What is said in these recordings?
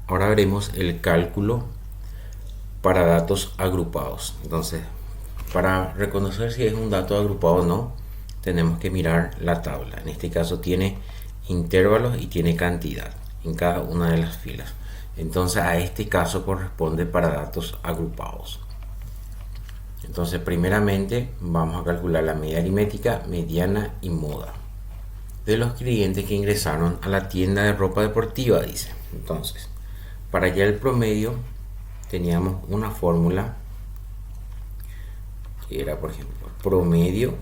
Ahora veremos el cálculo para datos agrupados. Entonces, para reconocer si es un dato agrupado o no, tenemos que mirar la tabla. En este caso tiene intervalos y tiene cantidad en cada una de las filas. Entonces a este caso corresponde para datos agrupados. Entonces primeramente vamos a calcular la media aritmética, mediana y moda de los clientes que ingresaron a la tienda de ropa deportiva, dice. Entonces, para hallar el promedio teníamos una fórmula que era, por ejemplo, promedio,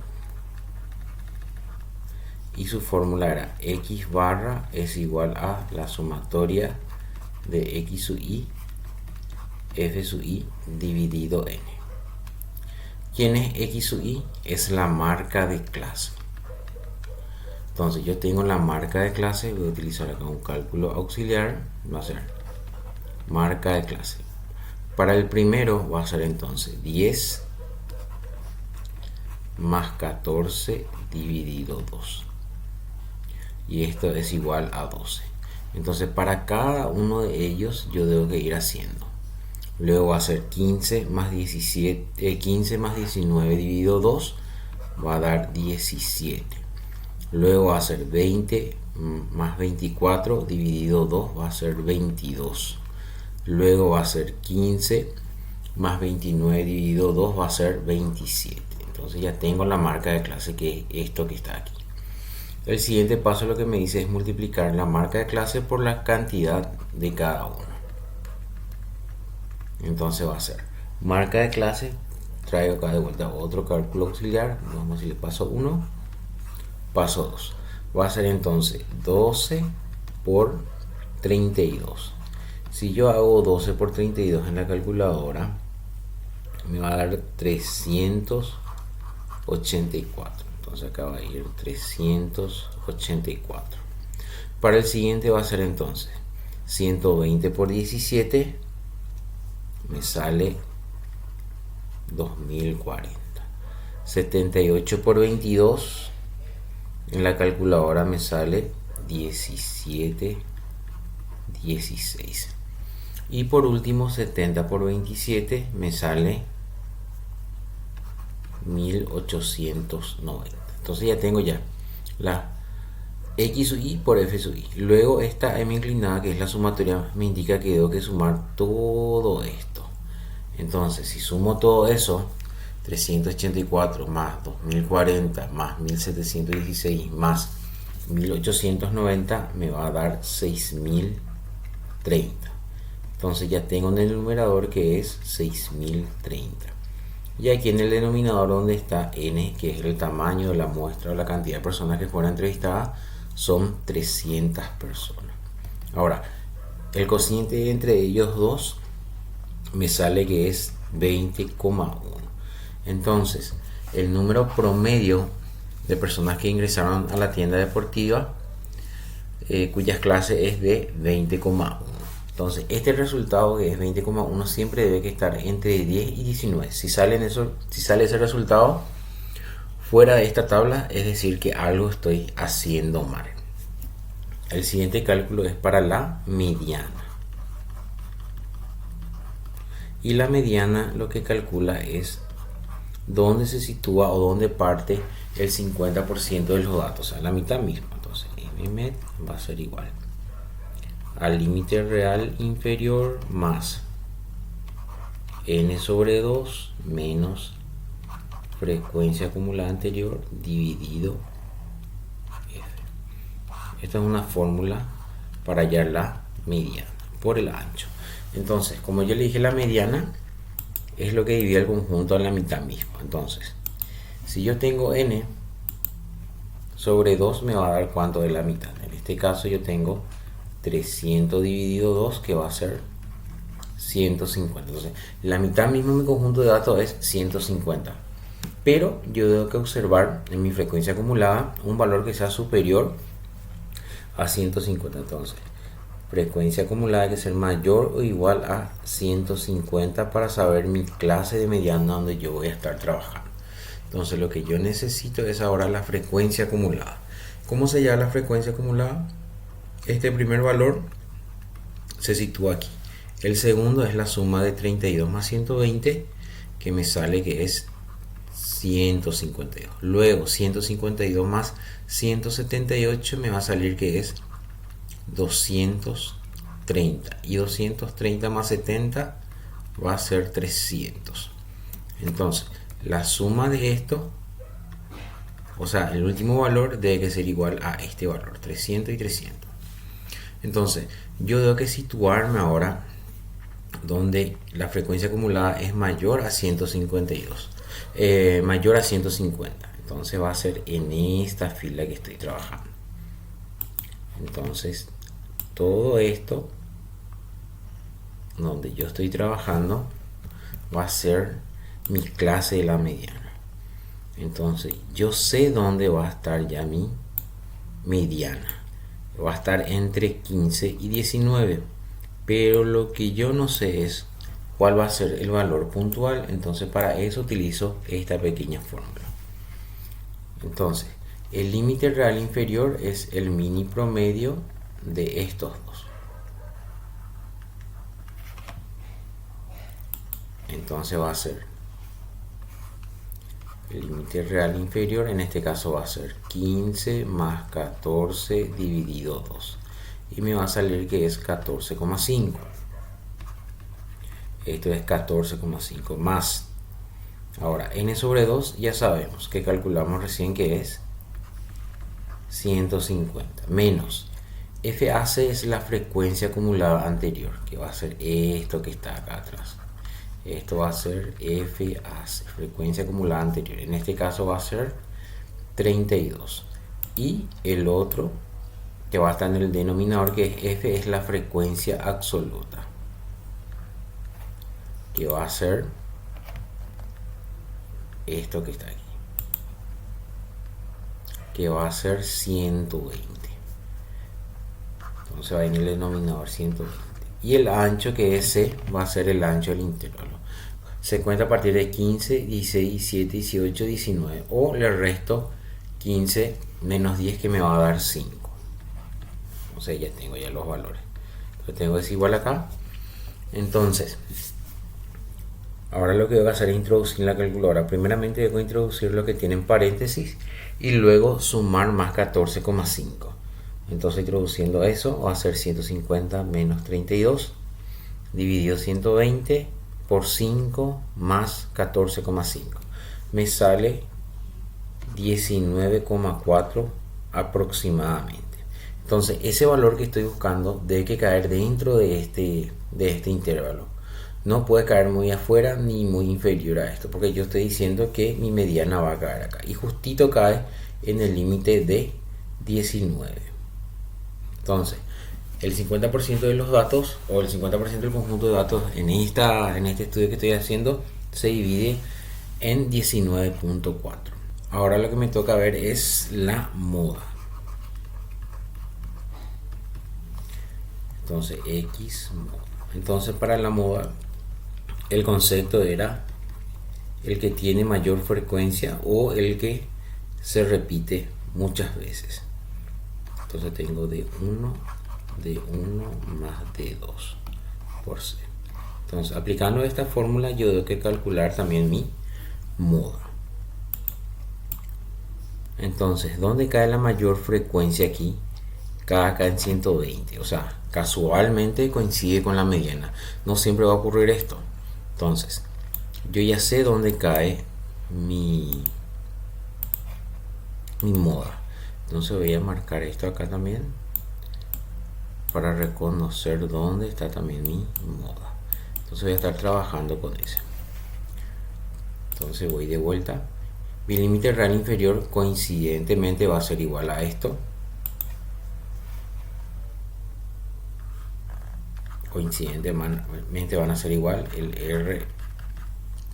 y su fórmula era x barra es igual a la sumatoria de x sub i f sub i dividido n. ¿Quién es x sub i? Es la marca de clase. Entonces yo tengo la marca de clase, voy a utilizar acá un cálculo auxiliar, va a ser marca de clase. Para el primero va a ser entonces 10 más 14 dividido 2. Y esto es igual a 12. Entonces para cada uno de ellos yo debo que ir haciendo. Luego va a ser 15 más 17, 15 más 19 dividido 2 va a dar 17. Luego va a ser 20 más 24 dividido 2 va a ser 22. Luego va a ser 15 más 29 dividido 2 va a ser 27. Entonces ya tengo la marca de clase, que es esto que está aquí. El siguiente paso lo que me dice es multiplicar la marca de clase por la cantidad de cada uno. Entonces va a ser marca de clase, traigo acá de vuelta otro cálculo auxiliar, vamos a decirle paso 1, paso 2. Va a ser entonces 12 por 32. Si yo hago 12 por 32 en la calculadora, me va a dar 384. Entonces acá va a ir 384. Para el siguiente va a ser entonces 120 por 17, me sale 2040. 78 por 22 en la calculadora me sale 1716. Y por último 70 por 27 me sale 1890. Entonces ya tengo ya la x sub i por f sub i. Luego esta m inclinada, que es la sumatoria, me indica que debo que sumar todo esto. Entonces si sumo todo eso, 384 más 2040 más 1716 más 1890 me va a dar 6030. Entonces ya tengo en el numerador que es 6030. Y aquí en el denominador, donde está n, que es el tamaño de la muestra o la cantidad de personas que fueron entrevistadas, son 300 personas. Ahora, el cociente entre ellos dos me sale que es 20,1. Entonces, el número promedio de personas que ingresaron a la tienda deportiva, cuyas clases es de 20,1. Entonces, este resultado, que es 20,1, siempre debe que estar entre 10 y 19. Si sale ese resultado fuera de esta tabla, es decir que algo estoy haciendo mal. El siguiente cálculo es para la mediana. Y la mediana lo que calcula es dónde se sitúa o dónde parte el 50% de los datos, o sea, la mitad misma. Entonces, mmed va a ser igual al límite real inferior más n sobre 2 menos frecuencia acumulada anterior dividido f. Esta es una fórmula para hallar la mediana por el ancho. Entonces, como yo le dije, la mediana es lo que divide el conjunto a la mitad mismo. Entonces, si yo tengo n sobre 2, me va a dar cuánto de la mitad. En este caso yo tengo 300 dividido 2, que va a ser 150. Entonces, la mitad mismo de mi conjunto de datos es 150. Pero yo tengo que observar en mi frecuencia acumulada un valor que sea superior a 150. Entonces, frecuencia acumulada hay que ser mayor o igual a 150 para saber mi clase de mediana donde yo voy a estar trabajando. Entonces, lo que yo necesito es ahora la frecuencia acumulada. ¿Cómo se llama la frecuencia acumulada? Este primer valor se sitúa aquí. El segundo es la suma de 32 más 120, que me sale que es 152. Luego 152 más 178 me va a salir que es 230. Y 230 más 70 va a ser 300. Entonces, la suma de esto, o sea, el último valor debe que ser igual a este valor, 300 y 300. Entonces, yo tengo que situarme ahora donde la frecuencia acumulada es mayor a 152, mayor a 150. Entonces va a ser en esta fila que estoy trabajando. Entonces, todo esto donde yo estoy trabajando va a ser mi clase de la mediana. Entonces, yo sé dónde va a estar ya mi mediana. Va a estar entre 15 y 19. Pero lo que yo no sé es cuál va a ser el valor puntual. Entonces, para eso utilizo esta pequeña fórmula. Entonces, el límite real inferior es el mini promedio de estos dos. Entonces va a ser el límite real inferior, en este caso va a ser 15 más 14 dividido 2. Y me va a salir que es 14,5. Esto es 14,5 más. Ahora, n sobre 2 ya sabemos que calculamos recién que es 150. Menos FAC es la frecuencia acumulada anterior, que va a ser esto que está acá atrás. Esto va a ser FAC, frecuencia acumulada anterior. En este caso va a ser 32. Y el otro que va a estar en el denominador, que es F, es la frecuencia absoluta, que va a ser esto que está aquí, que va a ser 120. Entonces va en el denominador 120. Y el ancho, que es C, va a ser el ancho del intervalo. Se cuenta a partir de 15, 16, 17, 18, 19. O le resto 15 menos 10, que me va a dar 5. O sea, ya tengo ya los valores. Entonces tengo es igual acá. Entonces, ahora lo que voy a hacer es introducir en la calculadora. Primeramente voy a introducir lo que tiene en paréntesis y luego sumar más 14,5. Entonces, introduciendo eso, va a ser 150 menos 32 dividido 120 por 5 más 14,5. Me sale 19,4 aproximadamente. Entonces, ese valor que estoy buscando debe que caer dentro de este intervalo. No puede caer muy afuera ni muy inferior a esto, porque yo estoy diciendo que mi mediana va a caer acá. Y justito cae en el límite de 19. Entonces, el 50% de los datos, o el 50% del conjunto de datos en este estudio que estoy haciendo, se divide en 19,4. Ahora lo que me toca ver es la moda. Entonces, X moda. Entonces, para la moda, el concepto era el que tiene mayor frecuencia o el que se repite muchas veces. Entonces tengo de 1 más de 2 por C. Entonces, aplicando esta fórmula, yo tengo que calcular también mi moda. Entonces, ¿dónde cae la mayor frecuencia aquí? Cae acá en 120. O sea, casualmente coincide con la mediana. No siempre va a ocurrir esto. Entonces, yo ya sé dónde cae mi moda. Entonces voy a marcar esto acá también para reconocer dónde está también mi moda. Entonces voy a estar trabajando con ese. Entonces voy de vuelta. Mi límite real inferior coincidentemente va a ser igual a esto. Coincidentemente van a ser igual. El R,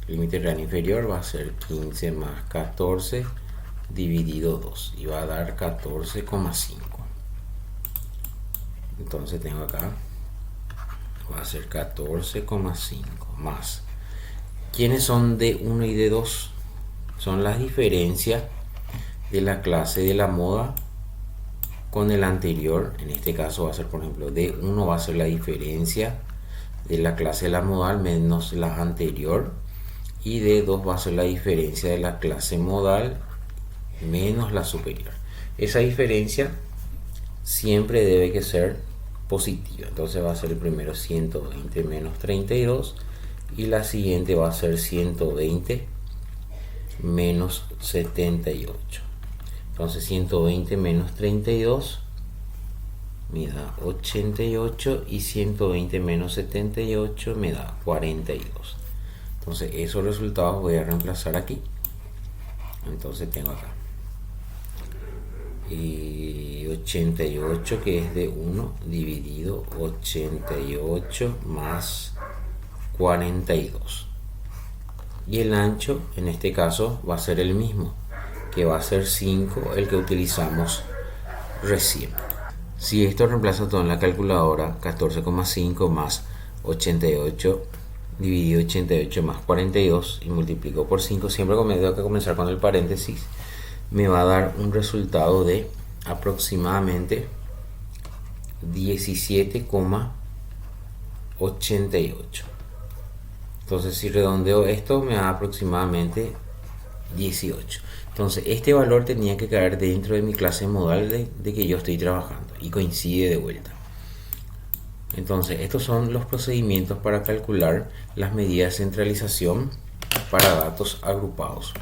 límite real inferior, va a ser 15 más 14 dividido 2 y va a dar 14,5. Entonces tengo acá, va a ser 14,5 más. ¿Quiénes son de 1 y de 2? Son las diferencias de la clase de la moda con el anterior. En este caso va a ser, por ejemplo, D1 va a ser la diferencia de la clase de la modal menos la anterior, y D2 va a ser la diferencia de la clase modal menos la superior. Esa diferencia siempre debe que ser positiva, entonces va a ser el primero 120 menos 32 y la siguiente va a ser 120 menos 78. Entonces 120 menos 32 me da 88 y 120 menos 78 me da 42. Entonces esos resultados voy a reemplazar aquí. Entonces tengo acá y 88, que es de 1 dividido 88 más 42, y el ancho en este caso va a ser el mismo, que va a ser 5, el que utilizamos recién. Si esto reemplaza todo en la calculadora, 14,5 más 88 dividido 88 más 42 y multiplico por 5, siempre me tengo que comenzar con el paréntesis, me va a dar un resultado de aproximadamente 17,88. Entonces si redondeo esto me da aproximadamente 18. Entonces este valor tenía que caer dentro de mi clase modal de que yo estoy trabajando, y coincide de vuelta. Entonces estos son los procedimientos para calcular las medidas de centralización para datos agrupados.